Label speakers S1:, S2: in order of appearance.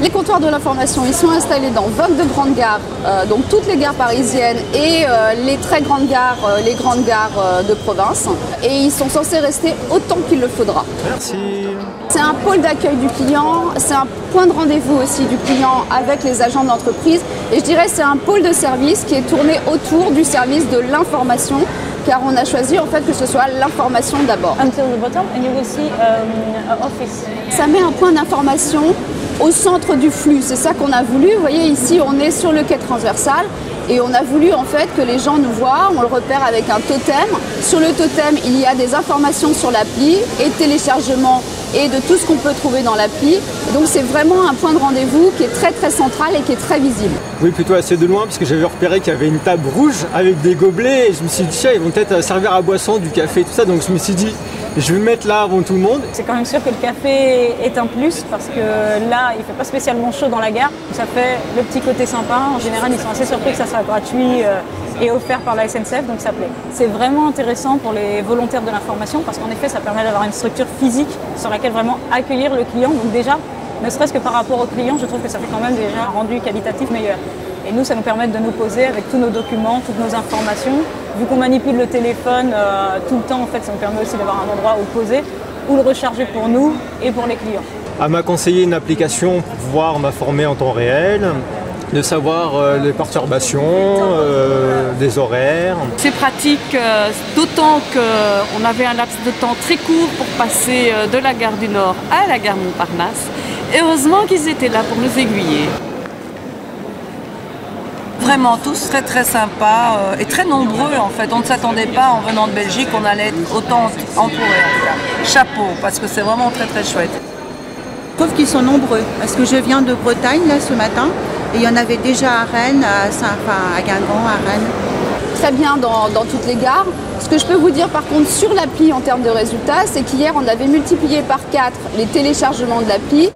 S1: Les comptoirs de l'information, ils sont installés dans 22 grandes gares, donc toutes les gares parisiennes et les très grandes gares, les grandes gares de province. Et ils sont censés rester autant qu'il le faudra.
S2: Merci.
S1: C'est un pôle d'accueil du client, c'est un point de rendez-vous aussi du client avec les agents de l'entreprise. Et je dirais c'est un pôle de service qui est tourné autour du service de l'information, car on a choisi en fait que ce soit l'information d'abord. Ça met un point d'information au centre du flux, c'est ça qu'on a voulu. Vous voyez ici on est sur le quai transversal et on a voulu en fait que les gens nous voient, on le repère avec un totem. Sur le totem il y a des informations sur l'appli et téléchargement et de tout ce qu'on peut trouver dans l'appli. Donc c'est vraiment un point de rendez-vous qui est très central et qui est très visible.
S2: Oui, plutôt assez de loin parce que j'avais repéré qu'il y avait une table rouge avec des gobelets et je me suis dit tiens, ils vont peut-être servir à boisson, du café, tout ça, donc je me suis dit je vais me mettre là avant tout le monde.
S3: C'est quand même sûr que le café est un plus parce que là il fait pas spécialement chaud dans la gare, ça fait le petit côté sympa. En général ils sont assez surpris que ça soit gratuit et offert par la SNCF, donc ça plaît. C'est vraiment intéressant pour les volontaires de l'information parce qu'en effet ça permet d'avoir une structure physique sur laquelle vraiment accueillir le client. Donc déjà, ne serait-ce que par rapport au client, je trouve que ça fait quand même déjà un rendu qualitatif meilleur. Et nous, ça nous permet de nous poser avec tous nos documents, toutes nos informations. Vu qu'on manipule le téléphone tout le temps, en fait, ça nous permet aussi d'avoir un endroit où poser, où le recharger pour nous et pour les clients.
S2: Elle m'a conseillé une application pour pouvoir m'informer en temps réel, de savoir les perturbations, des horaires.
S4: C'est pratique, d'autant qu'on avait un laps de temps très court pour passer de la gare du Nord à la gare Montparnasse. Et heureusement qu'ils étaient là pour nous aiguiller.
S5: Vraiment tous très sympas et très nombreux en fait. On ne s'attendait pas en venant de Belgique qu'on allait être autant entourés en tout cas. Chapeau, parce que c'est vraiment très chouette.
S6: Je trouve qu'ils sont nombreux, parce que je viens de Bretagne là ce matin, et il y en avait déjà à Rennes, à Guingamp, à Rennes.
S1: Très bien dans toutes les gares. Ce que je peux vous dire par contre sur l'appli en termes de résultats, c'est qu'hier on avait multiplié par 4 les téléchargements de l'appli.